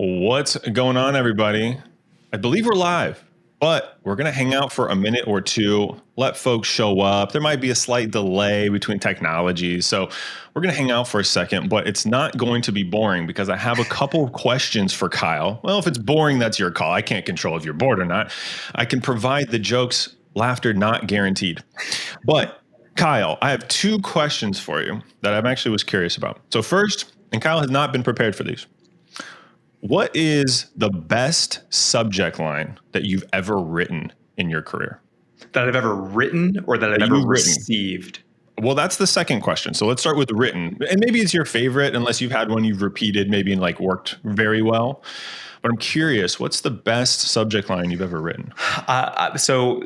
What's going on, everybody? I believe we're live, but we're going to hang out for a minute or two, let folks show up. There might be a slight delay between technologies. So we're going to hang out for a second, but it's not going to be boring because I have a couple of questions for Kyle. Well, if it's boring, that's your call. I can't control if you're bored or not. I can provide the jokes, laughter not guaranteed. But Kyle, I have two questions for you that I actually was curious about. So first, and Kyle has not been prepared for these. What is the best subject line that you've ever written in your career? That I've ever written or that I've ever received? Well, that's the second question. So let's start with the written. And maybe it's your favorite, unless you've had one you've repeated, maybe and like worked very well. But I'm curious, what's the best subject line you've ever written? So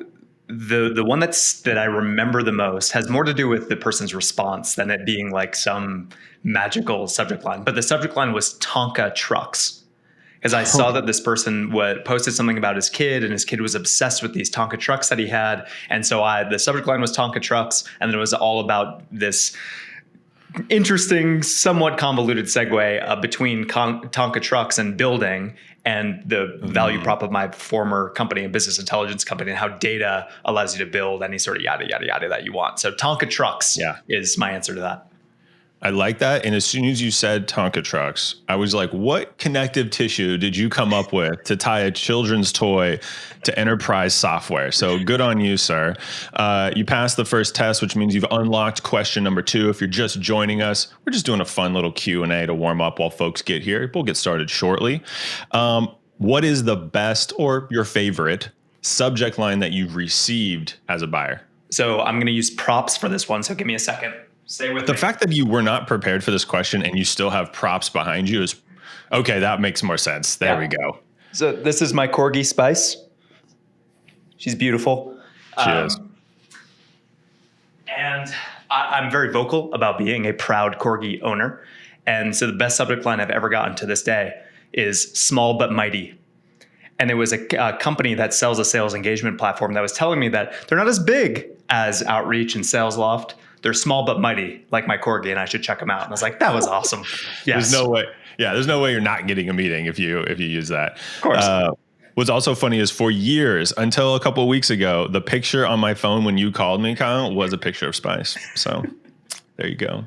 the one that I remember the most has more to do with the person's response than it being like some magical subject line. But the subject line was Tonka trucks. Because I saw that this person posted something about his kid, and his kid was obsessed with these Tonka trucks that he had. And so the subject line was Tonka trucks, and then it was all about this interesting, somewhat convoluted segue between Tonka trucks and building, and the value prop of my former company, a business intelligence company, and how data allows you to build any sort of yada, yada, yada that you want. So Tonka trucks is my answer to that. I like that. And as soon as you said Tonka trucks, I was like, what connective tissue did you come up with to tie a children's toy to enterprise software? So good on you, sir. You passed the first test, which means you've unlocked question number 2. If you're just joining us, we're just doing a fun little Q&A to warm up while folks get here. We'll get started shortly. What is the best or your favorite subject line that you've received as a buyer? So I'm going to use props for this one. So give me a second. Stay with me. The fact that you were not prepared for this question and you still have props behind you is okay. That makes more sense. There we go. So this is my corgi Spice. She's beautiful. She is. And I'm very vocal about being a proud corgi owner. And so the best subject line I've ever gotten to this day is small but mighty. And it was a company that sells a sales engagement platform that was telling me that they're not as big as Outreach and SalesLoft. They're small but mighty, like my corgi, and I should check them out. And I was like, that was awesome. Yes. There's no way. Yeah, there's no way you're not getting a meeting if you use that. Of course. What's also funny is for years, until a couple of weeks ago, the picture on my phone when you called me, Kyle, was a picture of Spice. So there you go.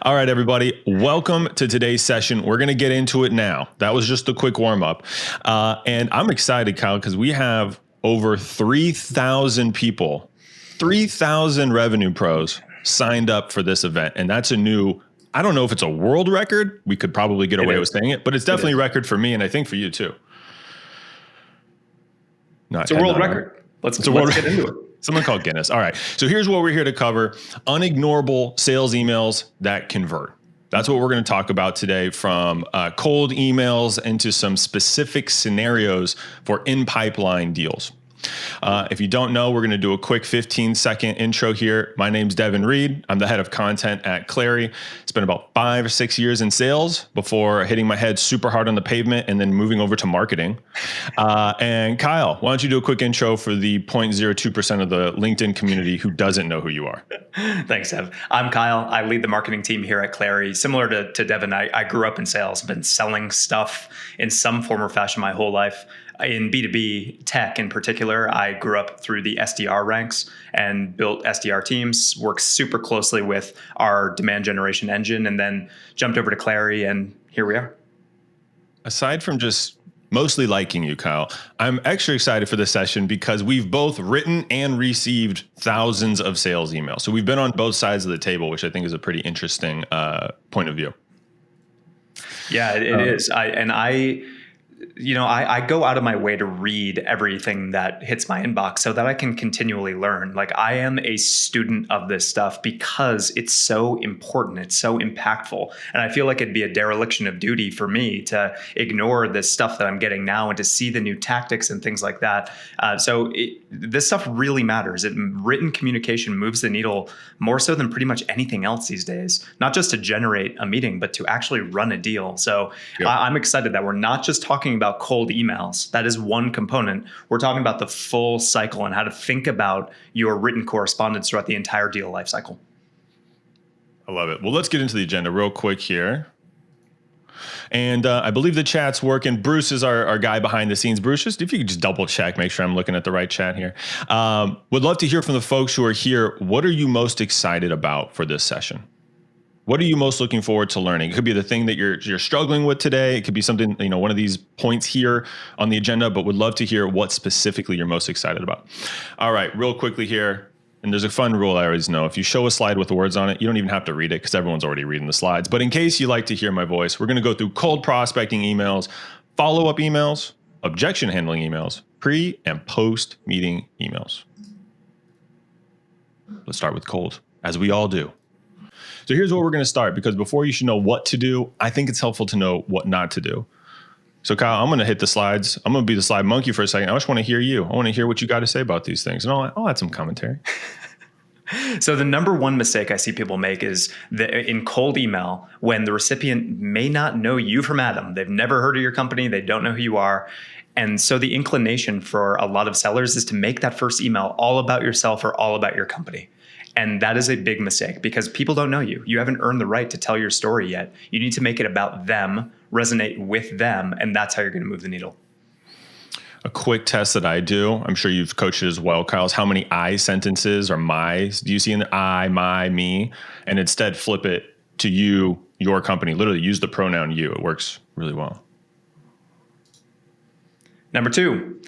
All right, everybody. Welcome to today's session. We're going to get into it now. That was just a quick warm up. And I'm excited, Kyle, because we have over 3,000 people, 3,000 revenue pros signed up for this event. And that's a new, I don't know if it's a world record. We could probably get away with saying it, but it's definitely a record for me. And I think for you too. It's a world record. Let's get into it. Someone called Guinness. All right. So here's what we're here to cover. Unignorable sales emails that convert. That's what we're going to talk about today, from cold emails into some specific scenarios for in-pipeline deals. If you don't know, we're going to do a quick 15-second intro here. My name's Devin Reed. I'm the head of content at Clary. Spent about 5 or 6 years in sales before hitting my head super hard on the pavement and then moving over to marketing. And Kyle, why don't you do a quick intro for the 0.02% of the LinkedIn community who doesn't know who you are? Thanks, Dev. I'm Kyle. I lead the marketing team here at Clary. Similar to Devin, I grew up in sales. I've been selling stuff in some form or fashion my whole life. In B2B tech in particular, I grew up through the SDR ranks and built SDR teams, worked super closely with our demand generation engine, and then jumped over to Clary, and here we are. Aside from just mostly liking you, Kyle, I'm extra excited for this session because we've both written and received thousands of sales emails. So we've been on both sides of the table, which I think is a pretty interesting point of view. Yeah, it is. I go out of my way to read everything that hits my inbox so that I can continually learn. Like, I am a student of this stuff because it's so important. It's so impactful. And I feel like it'd be a dereliction of duty for me to ignore this stuff that I'm getting now and to see the new tactics and things like that. This stuff really matters. Written communication moves the needle more so than pretty much anything else these days, not just to generate a meeting, but to actually run a deal. So I'm excited that we're not just talking about cold emails. That is one component. We're talking about the full cycle and how to think about your written correspondence throughout the entire deal lifecycle. I love it. Well, let's get into the agenda real quick here. And I believe the chat's working. Bruce is our guy behind the scenes. Bruce, just if you could just double check, make sure I'm looking at the right chat here. Would love to hear from the folks who are here. What are you most excited about for this session? What are you most looking forward to learning? It could be the thing that you're struggling with today. It could be something, one of these points here on the agenda, but would love to hear what specifically you're most excited about. All right, real quickly here. And there's a fun rule I always know. If you show a slide with words on it, you don't even have to read it because everyone's already reading the slides. But in case you like to hear my voice, we're going to go through cold prospecting emails, follow-up emails, objection handling emails, pre and post meeting emails. Let's start with cold, as we all do. So here's where we're going to start, because before you should know what to do, I think it's helpful to know what not to do. So Kyle, I'm going to hit the slides. I'm going to be the slide monkey for a second. I just want to hear you. I want to hear what you got to say about these things. And I'll add some commentary. So the number one mistake I see people make is in cold email, when the recipient may not know you from Adam. They've never heard of your company. They don't know who you are. And so the inclination for a lot of sellers is to make that first email all about yourself or all about your company. And that is a big mistake because people don't know you. You haven't earned the right to tell your story yet. You need to make it about them, resonate with them, and that's how you're going to move the needle. A quick test that I do, I'm sure you've coached it as well, Kyle, is how many I sentences or my's do you see in the I, my, me? And instead flip it to you, your company. Literally use the pronoun you. It works really well. Number 2.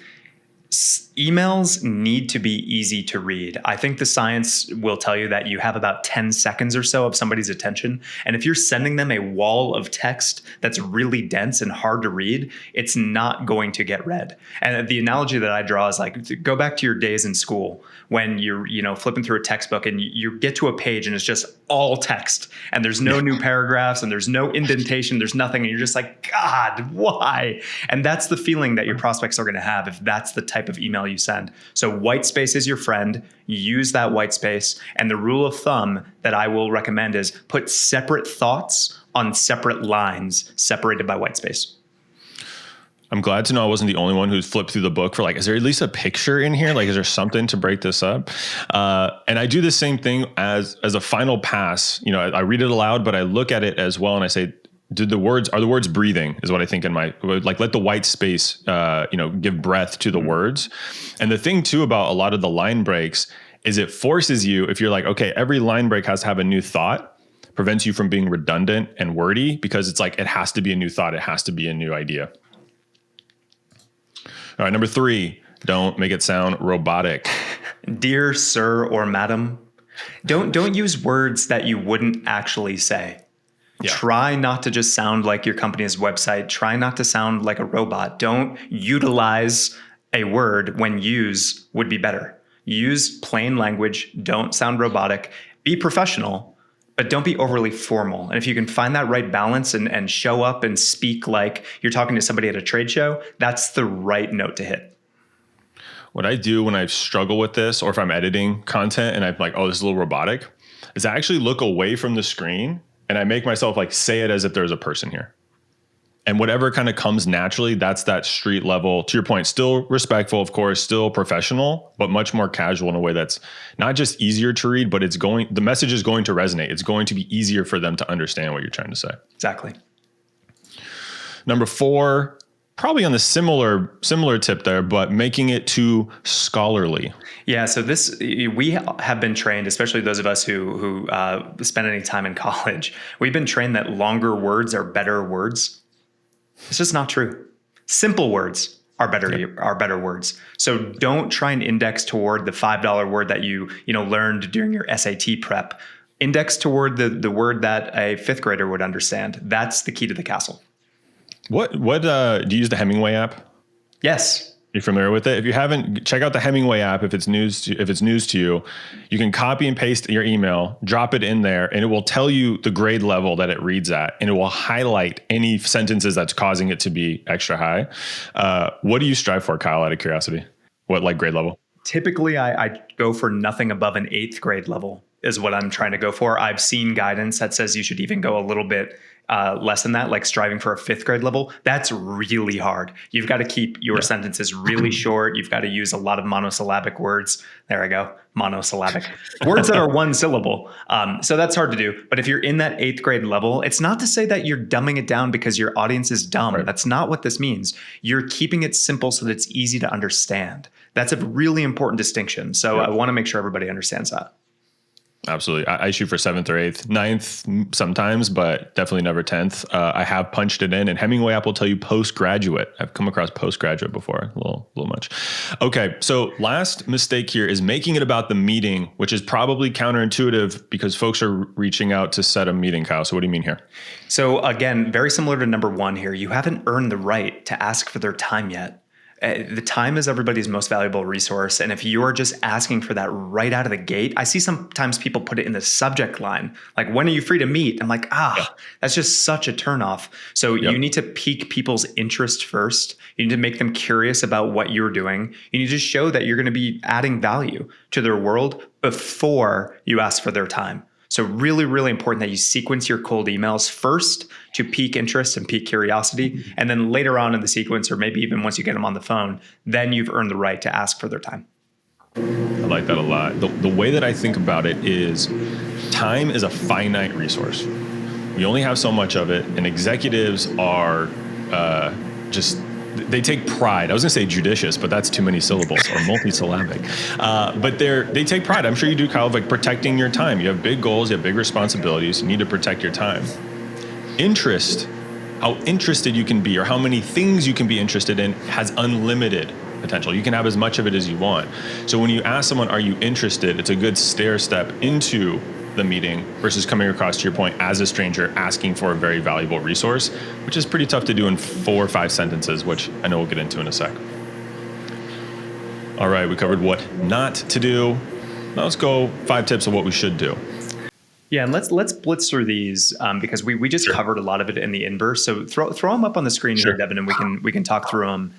Emails need to be easy to read. I think the science will tell you that you have about 10 seconds or so of somebody's attention. And if you're sending them a wall of text that's really dense and hard to read, it's not going to get read. And the analogy that I draw is like, go back to your days in school when you're, flipping through a textbook and you get to a page and it's just all text and there's no new paragraphs and there's no indentation, there's nothing. And you're just like, God, why? And that's the feeling that your prospects are going to have if that's the type of email you send. So white space is your friend. Use that white space. And the rule of thumb that I will recommend is put separate thoughts on separate lines separated by white space. I'm glad to know I wasn't the only one who's flipped through the book for is there at least a picture in here? Is there something to break this up? And I do the same thing as a final pass. I read it aloud, but I look at it as well. And I say, are the words breathing is what I think in my, let the white space, give breath to the words. And the thing too about a lot of the line breaks is it forces you, if you're like, okay, every line break has to have a new thought, prevents you from being redundant and wordy because it's it has to be a new thought. It has to be a new idea. All right. Number 3, don't make it sound robotic. Dear sir or madam, don't use words that you wouldn't actually say. Yeah. Try not to just sound like your company's website. Try not to sound like a robot. Don't utilize a word when use would be better. Use plain language. Don't sound robotic. Be professional, but don't be overly formal. And if you can find that right balance and show up and speak like you're talking to somebody at a trade show, that's the right note to hit. What I do when I struggle with this, or if I'm editing content and I'm like, oh, this is a little robotic, is I actually look away from the screen and I make myself say it as if there's a person here. And whatever kind of comes naturally, that's that street level, to your point, still respectful, of course, still professional, but much more casual in a way that's not just easier to read, but the message is going to resonate. It's going to be easier for them to understand what you're trying to say. Exactly. Number 4, probably on the similar tip there, but making it too scholarly. Yeah, so we have been trained, especially those of us who spend any time in college, we've been trained that longer words are better words. It's just not true. Simple words are better words. So don't try and index toward the $5 word that you learned during your SAT prep. Index toward the word that a 5th grader would understand. That's the key to the castle. What do you use the Hemingway app? Yes. You familiar with it? If you haven't, check out the Hemingway app. If it's news to you, you can copy and paste your email, drop it in there, and it will tell you the grade level that it reads at, and it will highlight any sentences that's causing it to be extra high. What do you strive for, Kyle, out of curiosity? What grade level? Typically, I go for nothing above an 8th grade level is what I'm trying to go for. I've seen guidance that says you should even go a little bit less than that, like striving for a 5th grade level, that's really hard. You've got to keep your sentences really short. You've got to use a lot of monosyllabic words. There I go. Monosyllabic words that are one syllable. So that's hard to do. But if you're in that 8th grade level, it's not to say that you're dumbing it down because your audience is dumb. Right. That's not what this means. You're keeping it simple so that it's easy to understand. That's a really important distinction. So I want to make sure everybody understands that. Absolutely. I shoot for 7th or 8th, 9th sometimes, but definitely never 10th. I have punched it in, and Hemingway app will tell you postgraduate. I've come across postgraduate before, a little much. Okay. So last mistake here is making it about the meeting, which is probably counterintuitive because folks are reaching out to set a meeting, Kyle. So what do you mean here? So again, very similar to number 1 here. You haven't earned the right to ask for their time yet. The time is everybody's most valuable resource. And if you're just asking for that right out of the gate, I see sometimes people put it in the subject line, like, when are you free to meet? I'm like, that's just such a turnoff. So you need to pique people's interest first. You need to make them curious about what you're doing. You need to show that you're going to be adding value to their world before you ask for their time. So really, really important that you sequence your cold emails first to pique interest and pique curiosity. And then later on in the sequence, or maybe even once you get them on the phone, then you've earned the right to ask for their time. I like that a lot. The way that I think about it is time is a finite resource. We only have so much of it, and executives are they take pride. I was going to say judicious, but that's too many syllables, or multisyllabic. But they take pride. I'm sure you do, Kyle, of like protecting your time. You have big goals, you have big responsibilities. You need to protect your time. Interest, how interested you can be, or how many things you can be interested in, has unlimited potential. You can have as much of it as you want. So when you ask someone, are you interested? It's a good stair step into the meeting versus coming across, to your point, as a stranger asking for a very valuable resource, which is pretty tough to do in 4 or 5 sentences, which I know we'll get into in a sec. All right, we covered what not to do. Now let's go 5 tips of what we should do. Yeah, and let's blitz through these because we just covered a lot of it in the inverse. So throw them up on the screen here, Devin, and we can talk through them.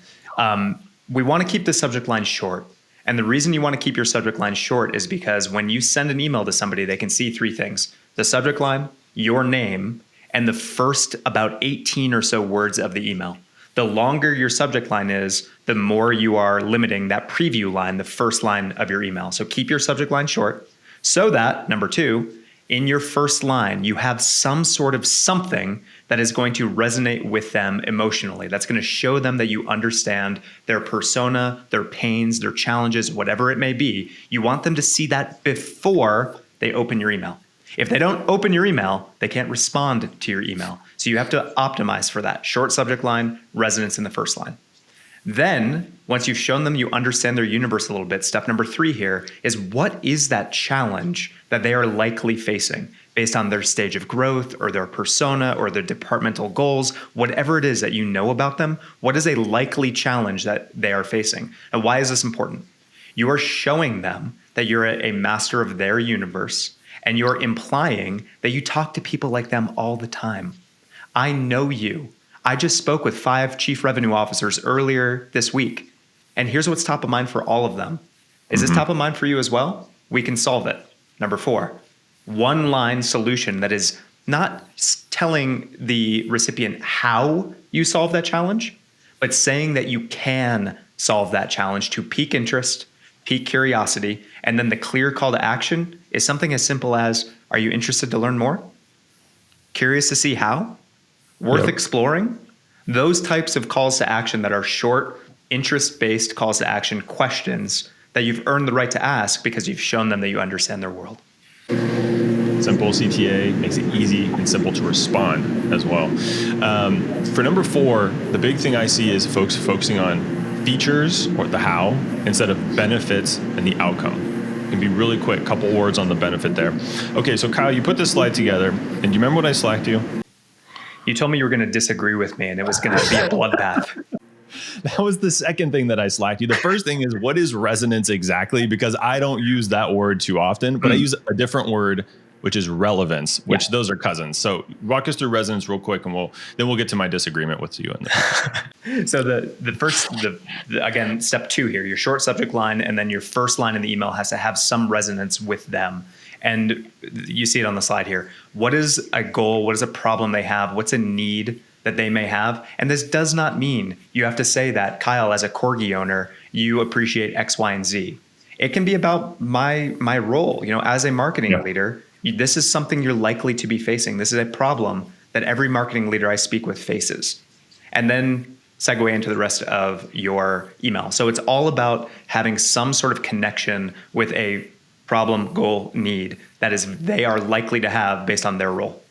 We want to keep the subject line short. And the reason you want to keep your subject line short is because when you send an email to somebody, they can see 3 things: the subject line, your name, and the first about 18 or so words of the email. The longer your subject line is, the more you are limiting that preview line, the first line of your email. So keep your subject line short so that, number 2, in your first line, you have some sort of something that is going to resonate with them emotionally. That's going to show them that you understand their persona, their pains, their challenges, whatever it may be. You want them to see that before they open your email. If they don't open your email, they can't respond to your email. So you have to optimize for that. Short subject line, resonance in the first line. Then, once you've shown them you understand their universe a little bit, step number 3 here is, what is that challenge that they are likely facing based on their stage of growth or their persona or their departmental goals, whatever it is that you know about them, what is a likely challenge that they are facing? And why is this important? You are showing them that you're a master of their universe, and you're implying that you talk to people like them all the time. I know you. I just spoke with 5 chief revenue officers earlier this week, and here's what's top of mind for all of them. Is this top of mind for you as well? We can solve it. Number 4, one-line solution that is not telling the recipient how you solve that challenge, but saying that you can solve that challenge to pique interest, pique curiosity, and then the clear call to action is something as simple as, are you interested to learn more? Curious to see how? Worth exploring? Those types of calls to action that are short, interest-based calls to action questions that you've earned the right to ask because you've shown them that you understand their world. Simple CTA makes it easy and simple to respond as well. For number 4, the big thing I see is folks focusing on features or the how instead of benefits and the outcome. It can be really quick, couple words on the benefit there. Okay, so Kyle, you put this slide together, and do you remember what I slacked you? You told me you were going to disagree with me, and it was going to be a bloodbath. That was the second thing that I slacked you. The first thing is, what is resonance exactly? Because I don't use that word too often, but I use a different word, which is relevance, which those are cousins. So walk us through resonance real quick, and we'll get to my disagreement with you. So the first, again, step 2 here, your short subject line, and then your first line in the email has to have some resonance with them. And you see it on the slide here. What is a goal? What is a problem they have? What's a need that they may have? And this does not mean you have to say that, Kyle, as a corgi owner, you appreciate X, Y, and Z. It can be about my role, as a marketing leader. This is something you're likely to be facing. This is a problem that every marketing leader I speak with faces. And then segue into the rest of your email. So it's all about having some sort of connection with a problem, goal, need that is they are likely to have based on their role.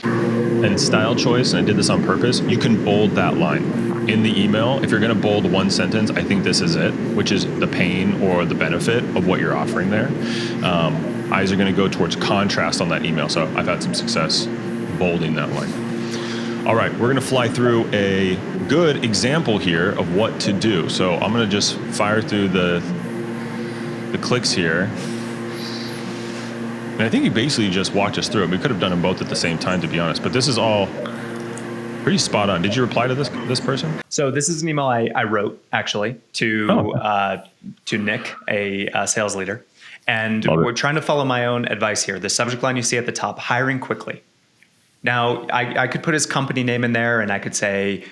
And style choice, and I did this on purpose, you can bold that line. In the email, if you're going to bold one sentence, I think this is it, which is the pain or the benefit of what you're offering there. Eyes are going to go towards contrast on that email. So I've had some success bolding that line. All right, we're going to fly through a good example here of what to do. So I'm going to just fire through the clicks here. And I think he basically just walked us through it. We could have done them both at the same time, to be honest. But this is all pretty spot on. Did you reply to this person? So this is an email I wrote actually to Nick, a sales leader, and we're trying to follow my own advice here. The subject line you see at the top: hiring quickly. Now I could put his company name in there, and I could say,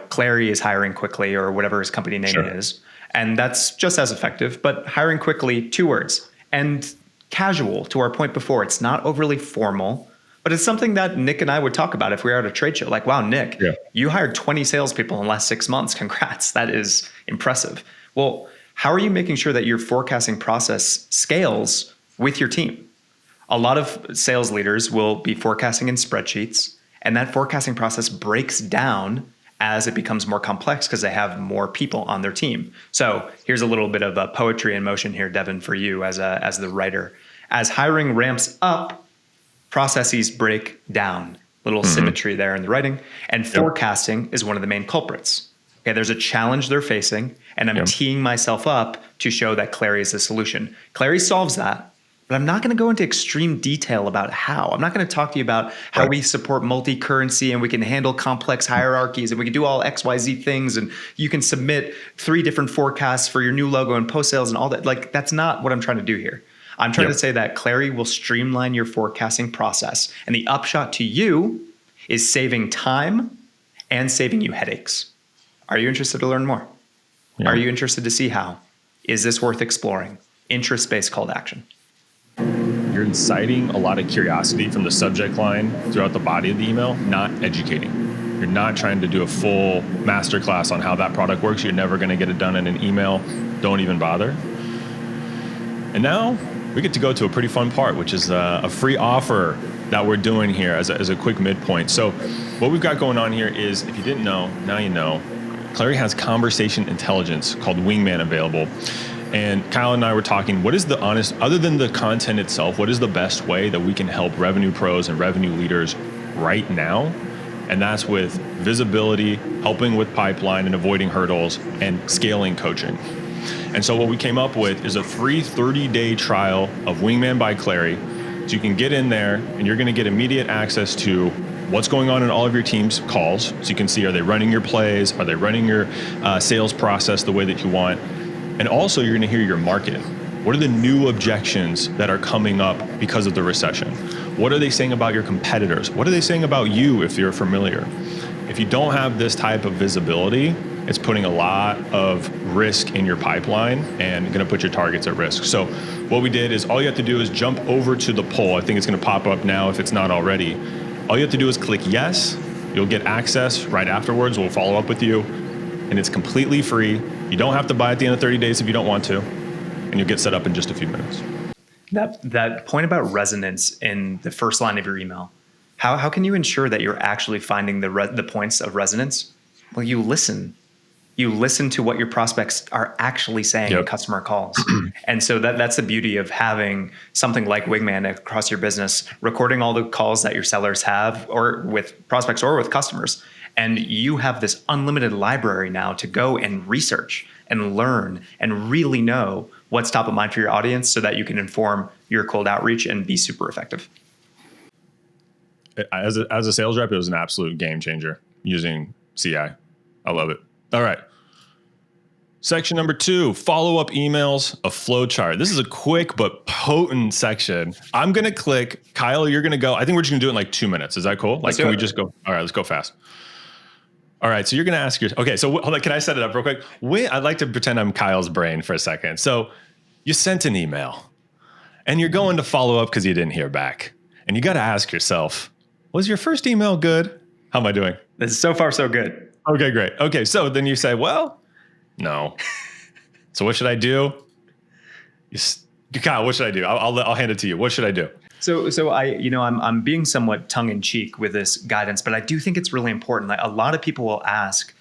Clary is hiring quickly, or whatever his company name is, and that's just as effective. But hiring quickly, 2 words, and casual. To our point before, it's not overly formal. But it's something that Nick and I would talk about if we were at a trade show. Like, wow, Nick, you hired 20 salespeople in the last 6 months. Congrats. That is impressive. Well, how are you making sure that your forecasting process scales with your team? A lot of sales leaders will be forecasting in spreadsheets, and that forecasting process breaks down as it becomes more complex because they have more people on their team. So here's a little bit of poetry in motion here, Devin, for you as the writer. As hiring ramps up, processes break down. Little symmetry there in the writing. And forecasting is one of the main culprits. Okay, there's a challenge they're facing, and I'm teeing myself up to show that Clary is the solution. Clary solves that, but I'm not going to go into extreme detail about how. I'm not going to talk to you about how we support multi-currency and we can handle complex hierarchies and we can do all XYZ things and you can submit 3 different forecasts for your new logo and post-sales and all that. Like, that's not what I'm trying to do here. I'm trying to say that Clary will streamline your forecasting process. And the upshot to you is saving time and saving you headaches. Are you interested to learn more? Are you interested to see how? Is this worth exploring? Interest-based call to action. You're inciting a lot of curiosity from the subject line throughout the body of the email, not educating. You're not trying to do a full masterclass on how that product works. You're never going to get it done in an email. Don't even bother. And now we get to go to a pretty fun part, which is a free offer that we're doing here as a quick midpoint. So what we've got going on here is, if you didn't know, now you know, Clary has conversation intelligence called Wingman available. And Kyle and I were talking, what is the honest, other than the content itself, what is the best way that we can help revenue pros and revenue leaders right now? And that's with visibility, helping with pipeline and avoiding hurdles, and scaling coaching. And so what we came up with is a free 30-day trial of Wingman by Clary. So you can get in there and you're going to get immediate access to what's going on in all of your team's calls. So you can see, are they running your plays? Are they running your sales process the way that you want? And also you're going to hear your market. What are the new objections that are coming up because of the recession? What are they saying about your competitors? What are they saying about you if you're familiar? If you don't have this type of visibility, it's putting a lot of risk in your pipeline and going to put your targets at risk. So what we did is, all you have to do is jump over to the poll. I think it's going to pop up now if it's not already. All you have to do is click yes. You'll get access right afterwards. We'll follow up with you. And it's completely free. You don't have to buy at the end of 30 days if you don't want to. And you'll get set up in just a few minutes. That point about resonance in the first line of your email, how can you ensure that you're actually finding the points of resonance? Well, you listen. You listen to what your prospects are actually saying in customer calls. And so that's the beauty of having something like Wingman across your business, recording all the calls that your sellers have, or with prospects or with customers. And you have this unlimited library now to go and research and learn and really know what's top of mind for your audience so that you can inform your cold outreach and be super effective. As a sales rep, it was an absolute game changer using CI. I love it. All right. Section number 2, follow-up emails, a flowchart. This is a quick but potent section. I'm going to click. Kyle, you're going to go. I think we're just going to do it in like 2 minutes. Is that cool? Like, can we just go? All right, let's go fast. All right, so you're going to ask okay, so hold on, can I set it up real quick? I'd like to pretend I'm Kyle's brain for a second. So you sent an email and you're going to follow up because you didn't hear back. And you got to ask yourself, was your first email good? How am I doing? This is so far so good. Okay, great. Okay, so then you say, well, no. So what should I do? Kyle, what should I do? I'll hand it to you. What should I do? So I'm being somewhat tongue in cheek with this guidance, but I do think it's really important. Like a lot of people will ask,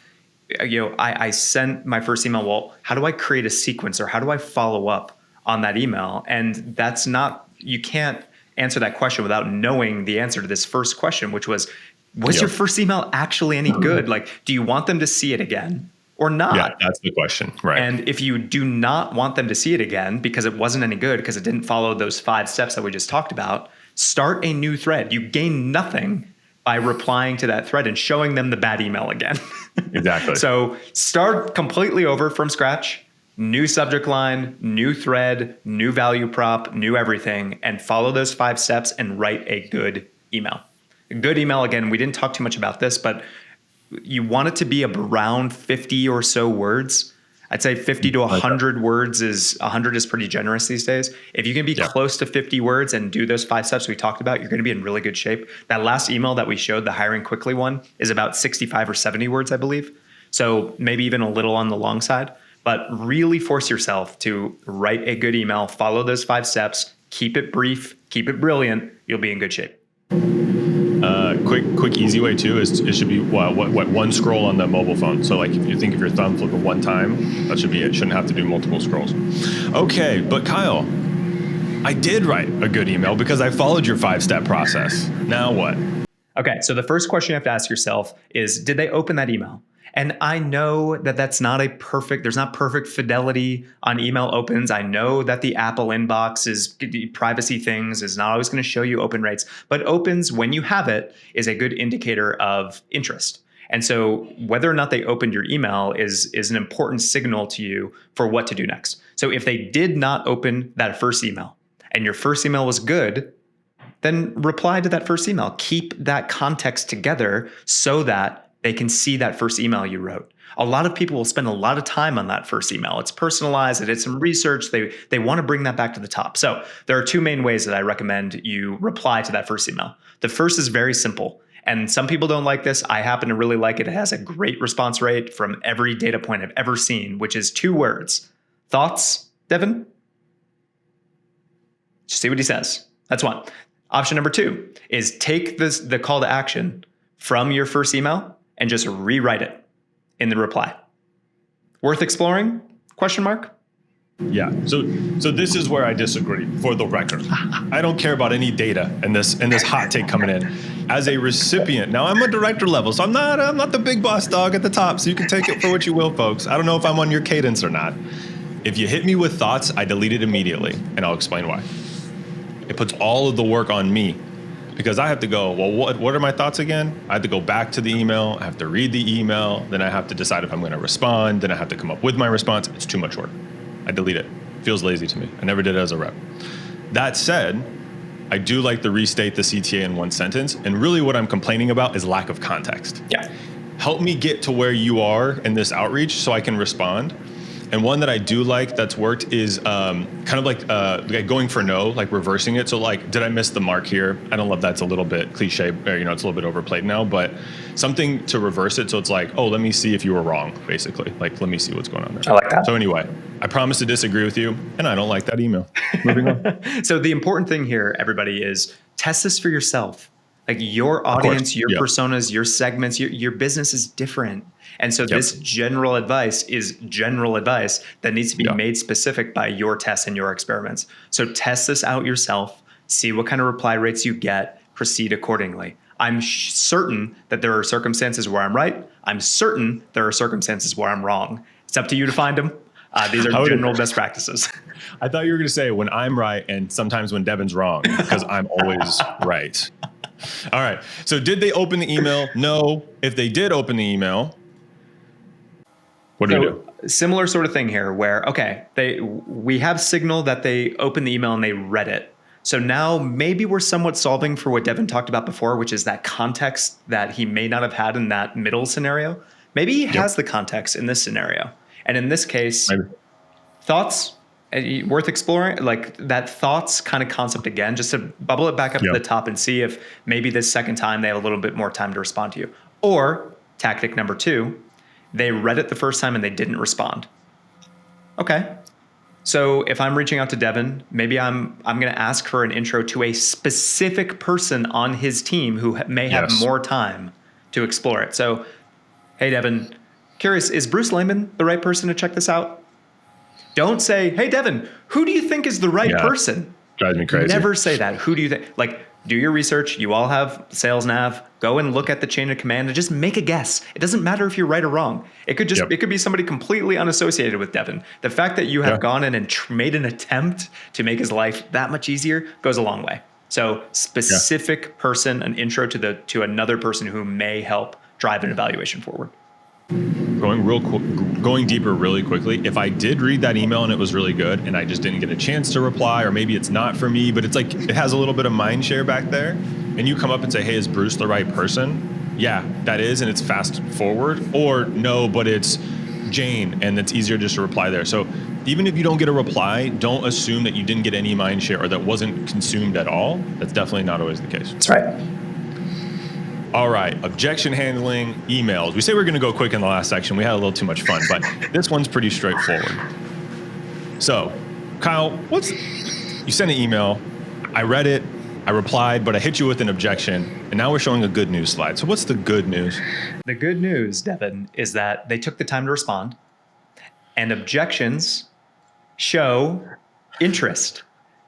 I sent my first email. Well, how do I create a sequence or how do I follow up on that email? And you can't answer that question without knowing the answer to this first question, which was your first email actually any good? Like, do you want them to see it again? Or not? Yeah, that's the question, right? And if you do not want them to see it again because it wasn't any good, because it didn't follow those 5 steps that we just talked about, start a new thread. You gain nothing by replying to that thread and showing them the bad email again. Exactly. So start completely over from scratch, new subject line, new thread, new value prop, new everything, and follow those 5 steps and write a good email. A good email, again, we didn't talk too much about this, but you want it to be around 50 or so words. I'd say 50 to 100 words 100 is pretty generous these days. If you can be close to 50 words and do those 5 steps we talked about, you're going to be in really good shape. That last email that we showed, the hiring quickly one, is about 65 or 70 words, I believe. So maybe even a little on the long side, but really force yourself to write a good email, follow those 5 steps, keep it brief, keep it brilliant. You'll be in good shape. Quick, easy way too is it should be what one scroll on the mobile phone. So like if you think of your thumb, flip it one time, that should be it. Shouldn't have to do multiple scrolls. Okay, but Kyle, I did write a good email because I followed your 5-step process. Now what? Okay, so the first question you have to ask yourself is, did they open that email? And I know that there's not perfect fidelity on email opens. I know that the Apple inbox privacy things is not always going to show you open rates, but opens when you have it is a good indicator of interest. And so whether or not they opened your email is an important signal to you for what to do next. So if they did not open that first email and your first email was good, then reply to that first email. Keep that context together so that they can see that first email you wrote. A lot of people will spend a lot of time on that first email. It's personalized, it did some research, they want to bring that back to the top. So there are 2 main ways that I recommend you reply to that first email. The first is very simple, and some people don't like this. I happen to really like it. It has a great response rate from every data point I've ever seen, which is 2 words. Thoughts, Devin? Just see what he says. That's one. Option number 2 is take the call to action from your first email and just rewrite it in the reply. Worth exploring? Question mark? Yeah. So this is where I disagree, for the record. I don't care about any data in this hot take coming in. As a recipient, now I'm a director level, so I'm not the big boss dog at the top, so you can take it for what you will, folks. I don't know if I'm on your cadence or not. If you hit me with thoughts, I delete it immediately, and I'll explain why. It puts all of the work on me. Because I have to go, well, what are my thoughts again? I have to go back to the email. I have to read the email. Then I have to decide if I'm going to respond. Then I have to come up with my response. It's too much work. I delete it. Feels lazy to me. I never did it as a rep. That said, I do like to restate the CTA in one sentence. And really what I'm complaining about is lack of context. Yeah. Help me get to where you are in this outreach so I can respond. And one that I do like that's worked is kind of like going for no, like reversing it. So like, did I miss the mark here? I don't love that. It's a little bit cliche, or, it's a little bit overplayed now, but something to reverse it. So it's like, oh, let me see if you were wrong, basically. Like, let me see what's going on there. I like that. So anyway, I promise to disagree with you, and I don't like that email. Moving on. So the important thing here, everybody, is test this for yourself. Like your audience, your personas, your segments, your business is different. And so this general advice is general advice that needs to be made specific by your tests and your experiments. So test this out yourself, see what kind of reply rates you get, proceed accordingly. I'm certain that there are circumstances where I'm right. I'm certain there are circumstances where I'm wrong. It's up to you to find them. These are general best practices. I thought you were going to say when I'm right and sometimes when Devin's wrong, because I'm always right. All right. So did they open the email? No. If they did open the email, What do we do? Similar sort of thing here where, okay, we have signal that they opened the email and they read it. So now maybe we're somewhat solving for what Devin talked about before, which is that context that he may not have had in that middle scenario. Maybe he has the context in this scenario. And in this case, thoughts worth exploring, like that thoughts kind of concept again, just to bubble it back up to the top and see if maybe this second time they have a little bit more time to respond to you. Or tactic number 2, they read it the first time and they didn't respond. Okay. So if I'm reaching out to Devin, maybe I'm going to ask for an intro to a specific person on his team who may have more time to explore it. So, hey, Devin, curious, is Bruce Lehman the right person to check this out? Don't say, hey, Devin, who do you think is the right person? Drives me crazy. Never say that. Who do you think? Like, do your research. You all have sales nav. Go and look at the chain of command and just make a guess. It doesn't matter if you're right or wrong. It could just it could be somebody completely unassociated with Devin. The fact that you have gone in and made an attempt to make his life that much easier goes a long way. So specific person, an intro to another person who may help drive an evaluation forward. Going deeper really quickly. If I did read that email and it was really good and I just didn't get a chance to reply, or maybe it's not for me, but it's like it has a little bit of mind share back there, and you come up and say, hey, is Bruce the right person? Yeah, that is, and it's fast forward. Or no, but it's Jane, and it's easier just to reply there. So even if you don't get a reply, don't assume that you didn't get any mind share or that wasn't consumed at all. That's definitely not always the case. That's right. All right, objection handling emails. We say we're going to go quick in the last section. We had a little too much fun, but this one's pretty straightforward. So, Kyle, you sent an email. I read it. I replied, but I hit you with an objection, and now we're showing a good news slide. So what's the good news? The good news, Devin, is that they took the time to respond, and objections show interest.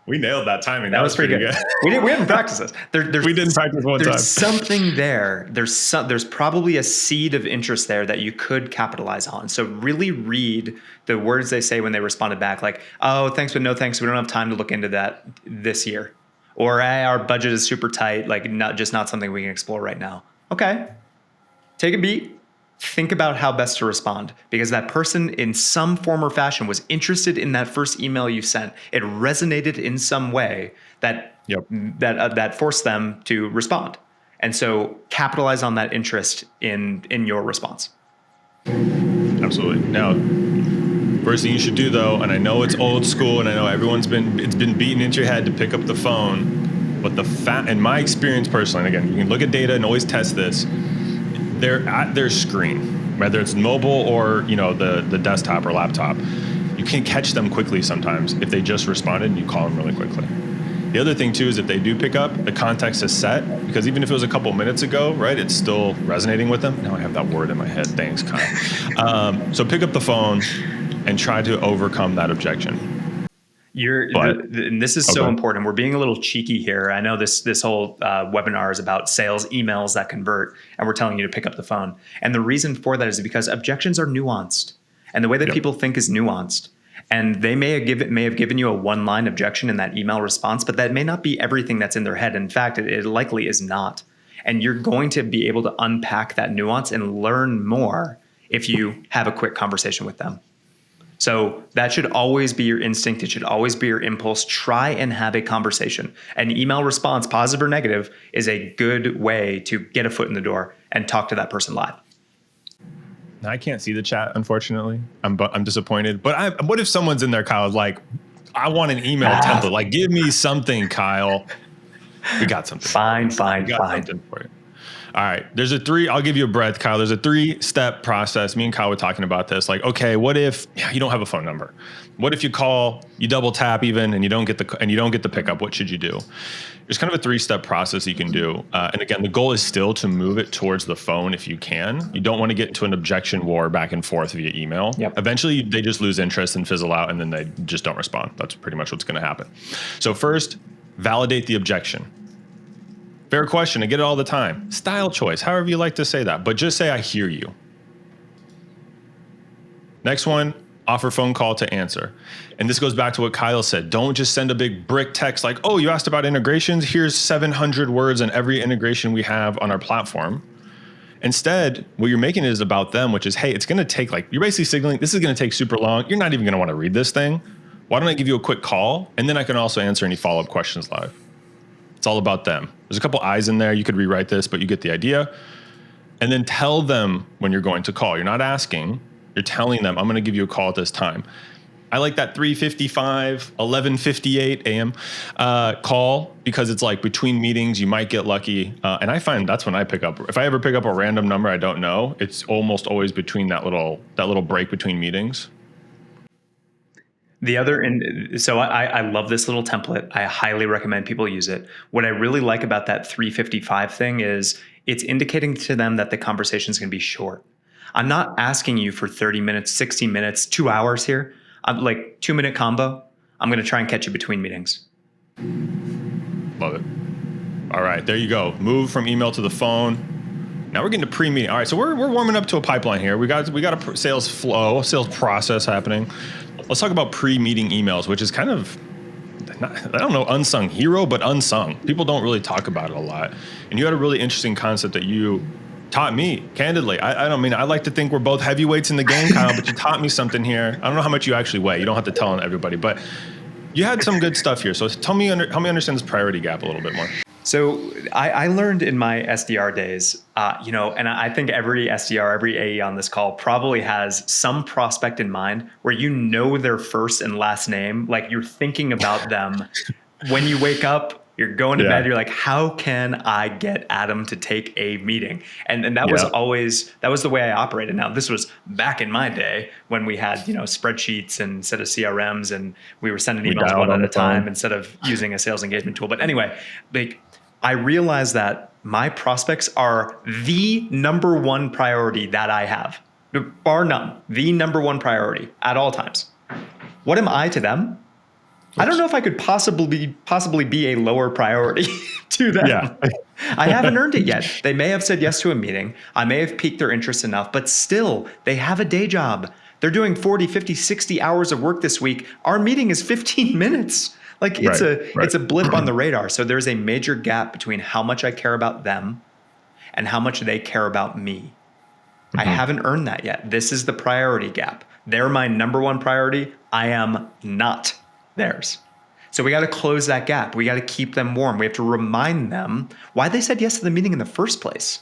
We nailed that timing. That was pretty good. We didn't practice this. We didn't practice one time. There's something there. There's probably a seed of interest there that you could capitalize on. So really read the words they say when they responded back, like, oh, thanks, but no thanks. We don't have time to look into that this year. Or hey, our budget is super tight, like not something we can explore right now. Okay. Take a beat. Think about how best to respond, because that person in some form or fashion was interested in that first email you sent. It resonated in some way that forced them to respond. And so capitalize on that interest in your response. Absolutely. Now, first thing you should do though, and I know it's old school and I know it's been beaten into your head to pick up the phone, but in my experience personally, and again, you can look at data and always test this, they're at their screen, whether it's mobile or the desktop or laptop. You can catch them quickly sometimes if they just responded and you call them really quickly. The other thing too is if they do pick up, the context is set, because even if it was a couple minutes ago, right, it's still resonating with them. Now I have that word in my head. Thanks, Kyle. So pick up the phone and try to overcome that objection. And this is so important. We're being a little cheeky here. I know this whole webinar is about sales emails that convert, and we're telling you to pick up the phone. And the reason for that is because objections are nuanced, and the way that people think is nuanced. And they may have given you a one-line objection in that email response, but that may not be everything that's in their head. In fact, it likely is not. And you're going to be able to unpack that nuance and learn more if you have a quick conversation with them. So that should always be your instinct. It should always be your impulse. Try and have a conversation. An email response, positive or negative, is a good way to get a foot in the door and talk to that person live. Now, I can't see the chat, unfortunately. I'm disappointed. But what if someone's in there, Kyle, like, I want an email template. Like, give me something, Kyle. We got something. Fine. Something for you. All right. I'll give you a breath, Kyle. There's a 3-step process. Me and Kyle were talking about this. Like, okay, what if you don't have a phone number? What if you call, you double tap even, and you don't get the pickup? What should you do? There's kind of a 3-step process you can do. And again, the goal is still to move it towards the phone if you can. You don't want to get into an objection war back and forth via email. Yep. Eventually, they just lose interest and fizzle out, and then they just don't respond. That's pretty much what's going to happen. So first, validate the objection. Fair question. I get it all the time. Style choice, however you like to say that, but just say, I hear you. Next one, offer phone call to answer. And this goes back to what Kyle said. Don't just send a big brick text like, oh, you asked about integrations. Here's 700 words on every integration we have on our platform. Instead, what you're making it is about them, which is, hey, it's going to take you're basically signaling this is going to take super long. You're not even going to want to read this thing. Why don't I give you a quick call? And then I can also answer any follow-up questions live. It's all about them. There's a couple I's in there. You could rewrite this, but you get the idea. And then tell them when you're going to call. You're not asking. You're telling them, I'm going to give you a call at this time. I like that 3:55, 11:58 a.m. Call, because it's like between meetings, you might get lucky. And I find that's when I pick up. If I ever pick up a random number I don't know, it's almost always between that little break between meetings. So I love this little template. I highly recommend people use it. What I really like about that 3:55 thing is it's indicating to them that the conversation is going to be short. I'm not asking you for 30 minutes, 60 minutes, 2 hours here. I'm like 2-minute combo. I'm going to try and catch you between meetings. Love it. All right, there you go. Move from email to the phone. Now we're getting to pre-meeting. All right, so we're warming up to a pipeline here. We got a sales flow, sales process happening. Let's talk about pre-meeting emails, which is kind of, I don't know, unsung hero, but unsung. People don't really talk about it a lot. And you had a really interesting concept that you taught me, candidly. I don't mean, I like to think we're both heavyweights in the game, Kyle, but you taught me something here. I don't know how much you actually weigh. You don't have to tell everybody, but you had some good stuff here. So help me understand this priority gap a little bit more. So I learned in my SDR days, and I think every SDR, every AE on this call probably has some prospect in mind where you know their first and last name, like you're thinking about them when you wake up. You're going to bed. You're like, how can I get Adam to take a meeting? And that was the way I operated. Now, this was back in my day when we had, spreadsheets and instead of CRMs, and we were sending emails one at a time instead of using a sales engagement tool. But anyway, I realized that my prospects are the number one priority that I have, bar none, the number one priority at all times. What am I to them? I don't know if I could possibly be a lower priority to them. Yeah. I haven't earned it yet. They may have said yes to a meeting. I may have piqued their interest enough, but still, they have a day job. They're doing 40, 50, 60 hours of work this week. Our meeting is 15 minutes. It's a blip on the radar. So there's a major gap between how much I care about them and how much they care about me. Mm-hmm. I haven't earned that yet. This is the priority gap. They're my number one priority. I am not theirs. So we got to close that gap. We got to keep them warm. We have to remind them why they said yes to the meeting in the first place.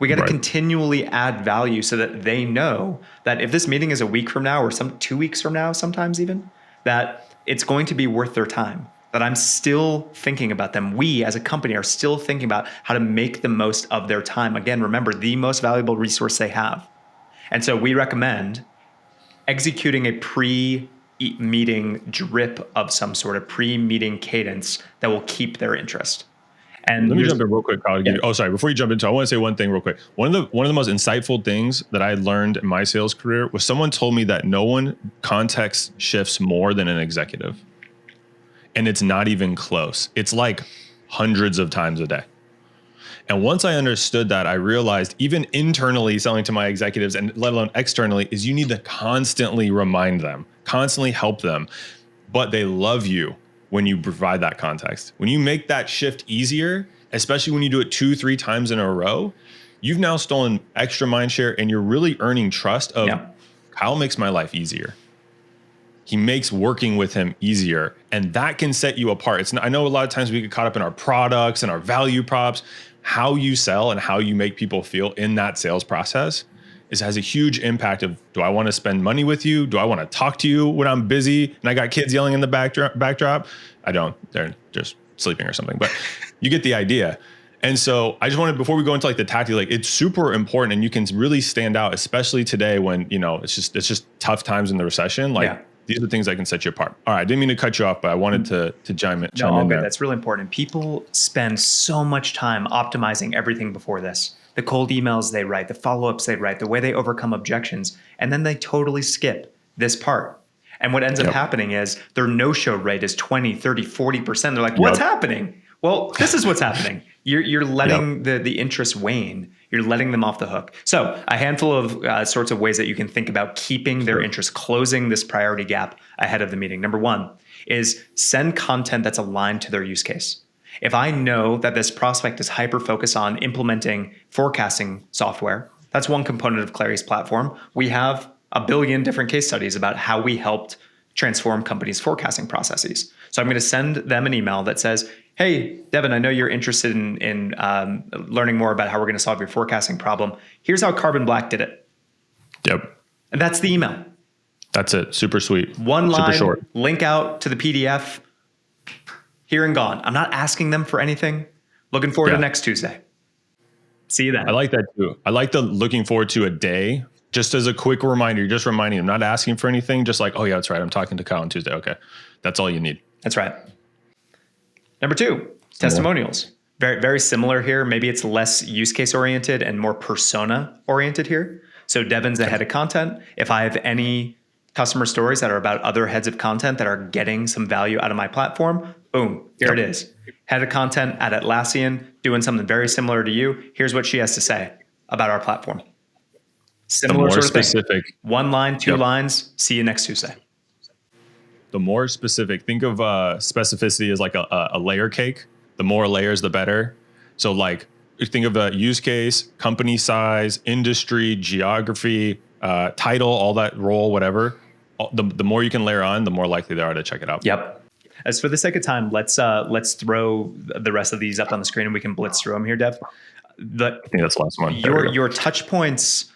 We got to continually add value so that they know that if this meeting is a week from now or 2 weeks from now, sometimes even, that it's going to be worth their time, that I'm still thinking about them. We as a company are still thinking about how to make the most of their time. Again, remember, the most valuable resource they have. And so we recommend executing a pre-meeting drip of some sort of pre-meeting cadence that will keep their interest. And let me jump in real quick, Kyle. Before you jump into, I want to say one thing real quick. One of the most insightful things that I learned in my sales career was someone told me that no one context shifts more than an executive. And it's not even close. It's like hundreds of times a day. And once I understood that, I realized even internally selling to my executives and let alone externally is you need to constantly remind them, constantly help them, but they love you when you provide that context. When you make that shift easier, especially when you do it 2-3 times in a row, you've now stolen extra mind share and you're really earning trust of Kyle makes my life easier. He makes working with him easier. And that can set you apart. I know a lot of times we get caught up in our products and our value props. How you sell and how you make people feel in that sales process has a huge impact of, do I want to spend money with you? Do I want to talk to you when I'm busy and I got kids yelling in the backdrop? I don't. They're just sleeping or something, but you get the idea. And so I just wanted, before we go into like the tactic, like it's super important and you can really stand out, especially today when, it's just tough times in the recession. These are things that can set you apart. All right, I didn't mean to cut you off, but I wanted to chime in there. That's really important. People spend so much time optimizing everything before this. The cold emails they write, the follow-ups they write, the way they overcome objections, and then they totally skip this part. And what ends up happening is their no-show rate is 20, 30, 40%. They're like, what's happening? Well, this is what's happening. You're letting the interest wane. You're letting them off the hook. So a handful of sorts of ways that you can think about keeping their interest, closing this priority gap ahead of the meeting. Number one is send content that's aligned to their use case. If I know that this prospect is hyper focused on implementing forecasting software, that's one component of Clary's platform. We have a billion different case studies about how we helped transform companies' forecasting processes. So I'm going to send them an email that says, hey, Devin, I know you're interested in learning more about how we're going to solve your forecasting problem. Here's how Carbon Black did it. Yep. And that's the email. That's it. Super sweet. One line, super short. link out to the PDF, here and gone. I'm not asking them for anything. Looking forward to next Tuesday. See you then. I like that too. I like the looking forward to a day. Just as a quick reminder, you're just reminding them, not asking for anything, just like, oh yeah, that's right. I'm talking to Kyle on Tuesday. Okay. That's all you need. That's right. Number 2, testimonials. Very, very similar here. Maybe it's less use case oriented and more persona oriented here. So Devin's the head of content. If I have any customer stories that are about other heads of content that are getting some value out of my platform, boom, here it is. Head of content at Atlassian, doing something very similar to you. Here's what she has to say about our platform. Similar sort of specific thing. 1 line, 2 lines. See you next Tuesday. The more specific, think of specificity as like a layer cake. The more layers, the better. So like think of a use case, company size, industry, geography, title, all that role, whatever. The more you can layer on, the more likely they are to check it out. Yep. As for the sake of time, let's throw the rest of these up on the screen and we can blitz through them here, Dev. I think that's the last one. Your touch points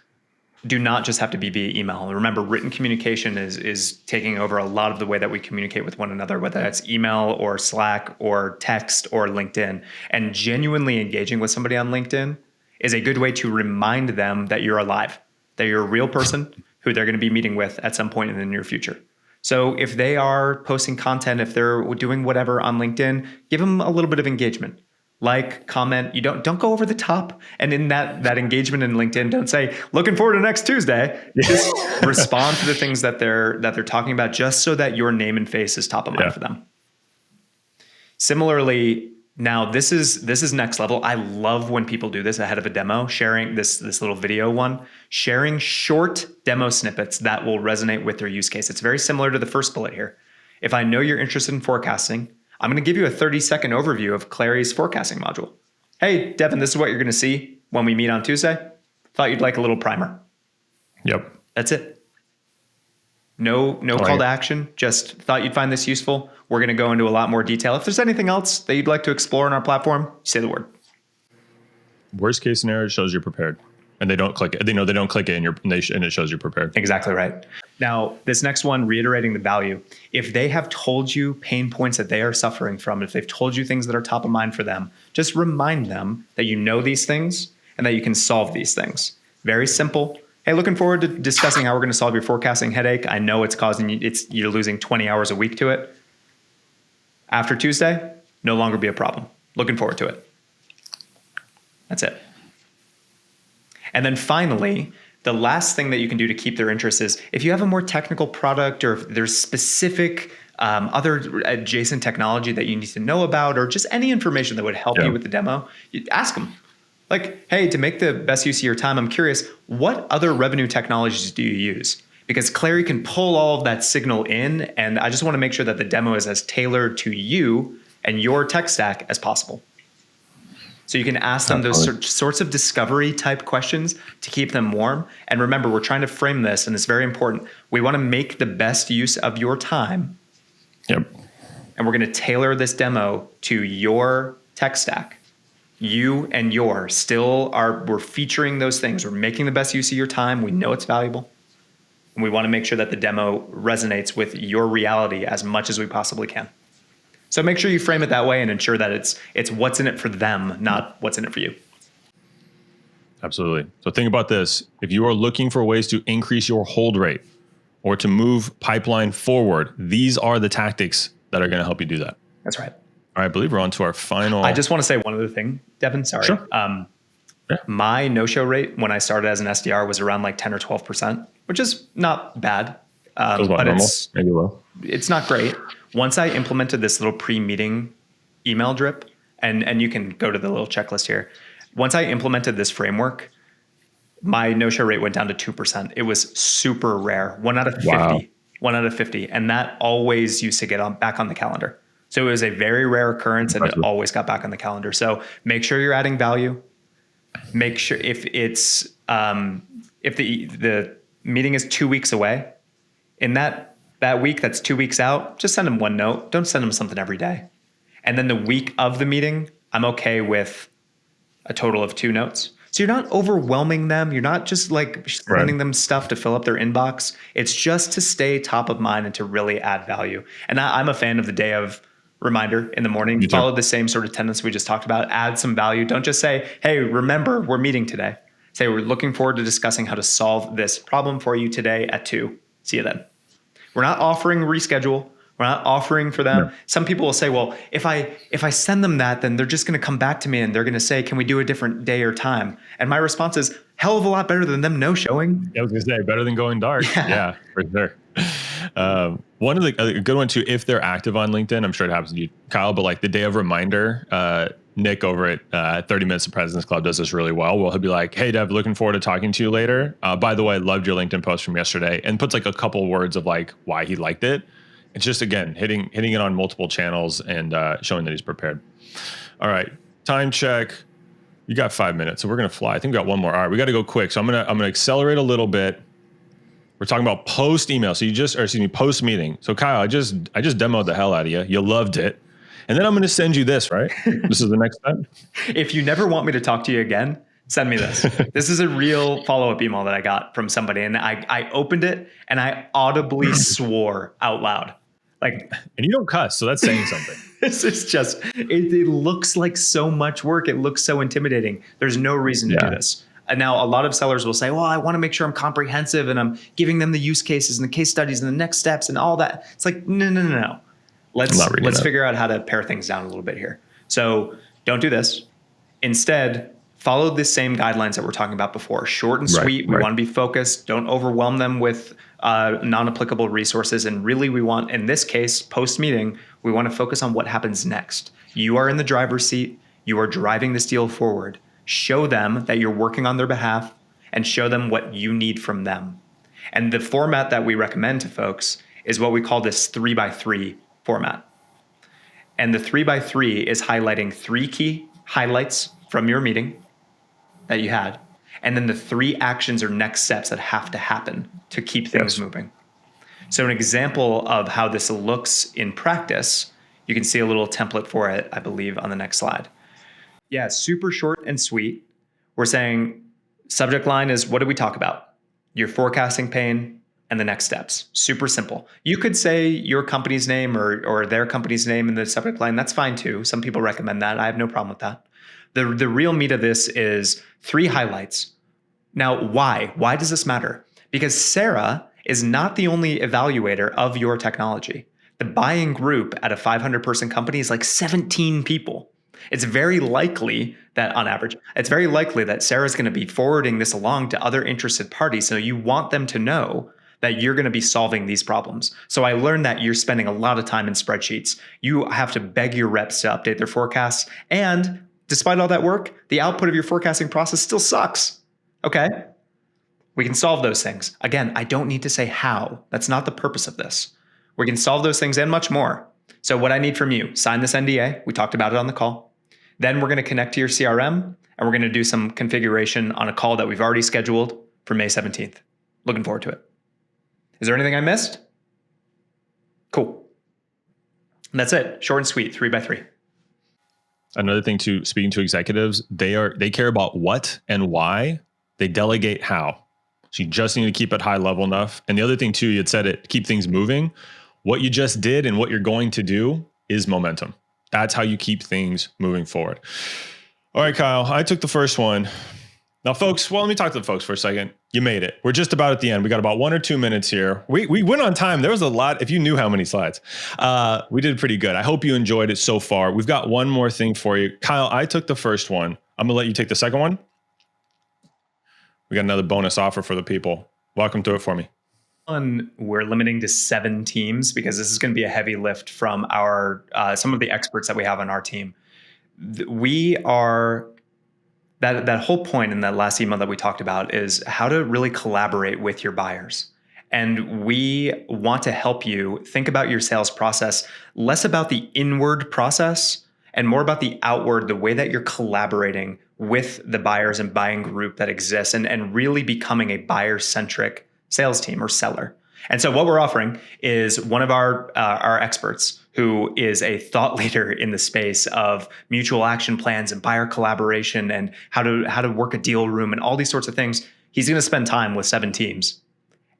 do not just have to be via email. Remember, written communication is taking over a lot of the way that we communicate with one another, whether that's email or Slack or text or LinkedIn. And genuinely engaging with somebody on LinkedIn is a good way to remind them that you're alive, that you're a real person who they're going to be meeting with at some point in the near future. So if they are posting content, if they're doing whatever on LinkedIn, give them a little bit of engagement. Like, comment. You don't go over the top. And in that engagement in LinkedIn, don't say, looking forward to next Tuesday. Just respond to the things that they're talking about, just so that your name and face is top of mind for them. Similarly, now this is next level. I love when people do this ahead of a demo, sharing this little video one, sharing short demo snippets that will resonate with their use case. It's very similar to the first bullet here. If I know you're interested in forecasting, I'm going to give you a 30-second overview of Clary's forecasting module. Hey, Devin, this is what you're going to see when we meet on Tuesday. Thought you'd like a little primer. Yep. That's it. No call to action. Just thought you'd find this useful. We're going to go into a lot more detail. If there's anything else that you'd like to explore in our platform, say the word. Worst case scenario, it shows you're prepared. And they don't click it. They know they don't click it and it shows you're prepared. Exactly right. Now, this next one, reiterating the value. If they have told you pain points that they are suffering from, if they've told you things that are top of mind for them, just remind them that you know these things and that you can solve these things. Very simple. Hey, looking forward to discussing how we're going to solve your forecasting headache. I know it's causing you're losing 20 hours a week to it. After Tuesday, no longer be a problem. Looking forward to it. That's it. And then finally, the last thing that you can do to keep their interest is if you have a more technical product or if there's specific other adjacent technology that you need to know about or just any information that would help you with the demo, you ask them. Like, hey, to make the best use of your time, I'm curious, what other revenue technologies do you use? Because Clary can pull all of that signal in, and I just want to make sure that the demo is as tailored to you and your tech stack as possible. So you can ask them those sorts of discovery type questions to keep them warm. And remember, we're trying to frame this, and it's very important. We want to make the best use of your time. Yep. And we're going to tailor this demo to your tech stack. You and we're featuring those things. We're making the best use of your time. We know it's valuable. And we want to make sure that the demo resonates with your reality as much as we possibly can. So make sure you frame it that way and ensure that it's what's in it for them, not what's in it for you. Absolutely. So think about this. If you are looking for ways to increase your hold rate or to move pipeline forward, these are the tactics that are going to help you do that. That's right. All right, I believe we're on to our final. I just want to say one other thing, Devin. Sorry. Sure. My no-show rate when I started as an SDR was around like 10 or 12%, which is not bad. But normal, maybe low. It's not great. Once I implemented this little pre-meeting email drip, and you can go to the little checklist here. Once I implemented this framework, my no-show rate went down to 2%. It was super rare. 1 out of 50. Wow. 1 out of 50. And that always used to get back on the calendar. So it was a very rare occurrence and it Impressive. always got back on the calendar. So make sure you're adding value. Make sure if the meeting is 2 weeks away, in that week that's 2 weeks out, just send them one note. Don't send them something every day. And then the week of the meeting, I'm okay with a total of 2 notes. So you're not overwhelming them. You're not just like sending them stuff to fill up their inbox. It's just to stay top of mind and to really add value. And I'm a fan of the day of reminder in the morning. Follow the same sort of tenets we just talked about. Add some value. Don't just say, hey, remember, we're meeting today. Say, we're looking forward to discussing how to solve this problem for you today at 2. See you then. We're not offering reschedule. We're not offering for them. No. Some people will say, well, if I send them that, then they're just going to come back to me and they're going to say, can we do a different day or time? And my response is, hell of a lot better than them no showing. I was going to say, better than going dark. Yeah, for sure. One of a good one too, if they're active on LinkedIn, I'm sure it happens to you, Kyle, but like the day of reminder, Nick over at 30 Minutes of President's Club does this really well. Well, he'll be like, hey, Dev, looking forward to talking to you later. By the way, loved your LinkedIn post from yesterday, and puts like a couple words of like why he liked it. It's just, again, hitting it on multiple channels and showing that he's prepared. All right, time check. You got 5 minutes, so we're gonna fly. I think we got one more. All right, we got to go quick. So I'm gonna accelerate a little bit. We're talking about post email. So post meeting. So Kyle, I just demoed the hell out of you. You loved it. And then I'm going to send you this, right? This is the next step. If you never want me to talk to you again, send me this. This is a real follow-up email that I got from somebody. And I opened it and I audibly swore out loud. Like, and you don't cuss, so that's saying something. This is just, it looks like so much work. It looks so intimidating. There's no reason to do this. And now a lot of sellers will say, well, I want to make sure I'm comprehensive and I'm giving them the use cases and the case studies and the next steps and all that. It's like, no. Let's figure out how to pare things down a little bit here. So don't do this. Instead, follow the same guidelines that we're talking about before. Short and sweet. We want to be focused. Don't overwhelm them with non-applicable resources. And really, we want, in this case, post-meeting, we want to focus on what happens next. You are in the driver's seat. You are driving this deal forward. Show them that you're working on their behalf and show them what you need from them. And the format that we recommend to folks is what we call this 3x3 format. And the 3x3 is highlighting 3 key highlights from your meeting that you had, and then the 3 actions or next steps that have to happen to keep things moving. So an example of how this looks in practice, you can see a little template for it, I believe, on the next slide. Yeah, super short and sweet. We're saying subject line is, what did we talk about? Your forecasting pain and the next steps. Super simple. You could say your company's name or their company's name in the subject line. That's fine too. Some people recommend that. I have no problem with that. The real meat of this is 3 highlights. Now, why? Why does this matter? Because Sarah is not the only evaluator of your technology. The buying group at a 500-person company is like 17 people. It's very likely that on average, it's very likely that Sarah's going to be forwarding this along to other interested parties. So you want them to know that you're going to be solving these problems. So I learned that you're spending a lot of time in spreadsheets. You have to beg your reps to update their forecasts. And despite all that work, the output of your forecasting process still sucks. Okay? We can solve those things. Again, I don't need to say how. That's not the purpose of this. We can solve those things and much more. So what I need from you, sign this NDA. We talked about it on the call. Then we're going to connect to your CRM and we're going to do some configuration on a call that we've already scheduled for May 17th. Looking forward to it. Is there anything I missed? Cool. And that's it. Short and sweet, 3x3. Another thing too, speaking to executives, they care about what and why. They delegate how. So you just need to keep it high level enough. And the other thing too, you had said it, keep things moving. What you just did and what you're going to do is momentum. That's how you keep things moving forward. All right, Kyle, I took the first one. Now, folks, well, let me talk to the folks for a second. You made it. We're just about at the end. We got about 1 or 2 minutes here. We went on time. There was a lot. If you knew how many slides, we did pretty good. I hope you enjoyed it so far. We've got one more thing for you. Kyle, I took the first one. I'm going to let you take the second one. We got another bonus offer for the people. Walk them through it for me. We're limiting to 7 teams because this is going to be a heavy lift from our some of the experts that we have on our team. We are that whole point in that last email that we talked about is how to really collaborate with your buyers. And we want to help you think about your sales process, less about the inward process and more about the outward, the way that you're collaborating with the buyers and buying group that exists, and really becoming a buyer-centric sales team or seller. And so what we're offering is one of our experts who is a thought leader in the space of mutual action plans and buyer collaboration and how to work a deal room and all these sorts of things. He's going to spend time with 7 teams.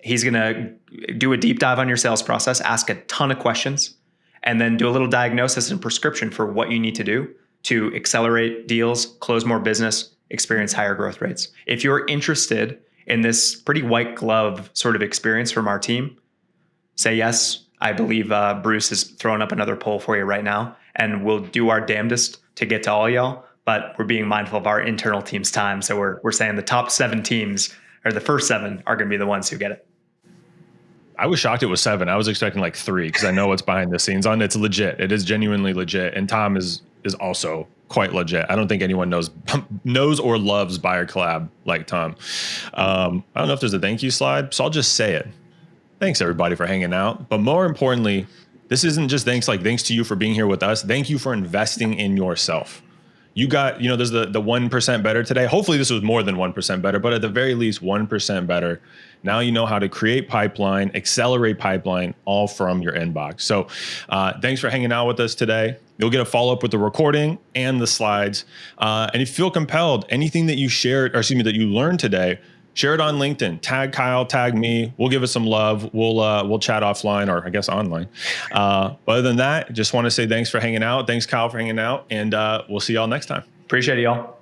He's going to do a deep dive on your sales process, ask a ton of questions, and then do a little diagnosis and prescription for what you need to do to accelerate deals, close more business, experience higher growth rates. If you're interested in this pretty white glove sort of experience from our team, say yes. I believe Bruce is throwing up another poll for you right now, and we'll do our damnedest to get to all y'all, but we're being mindful of our internal team's time. So we're saying the top 7 teams, or the first 7, are going to be the ones who get it. I was shocked it was 7. I was expecting like 3 because I know what's behind the scenes on it. It's legit. It is genuinely legit. And Tom is also quite legit. I don't think anyone knows or loves buyer collab like Tom. I don't know if there's a thank you slide, so I'll just say it. Thanks everybody for hanging out. But more importantly, this isn't just thanks to you for being here with us. Thank you for investing in yourself. You got, there's the 1% better today. Hopefully this was more than 1% better, but at the very least 1% better. Now you know how to create pipeline, accelerate pipeline, all from your inbox. So thanks for hanging out with us today. You'll get a follow-up with the recording and the slides. And if you feel compelled, anything that you shared, that you learned today, share it on LinkedIn. Tag Kyle, tag me. We'll give it some love. We'll chat offline, or I guess online. But other than that, just want to say thanks for hanging out. Thanks, Kyle, for hanging out. And we'll see y'all next time. Appreciate it, y'all.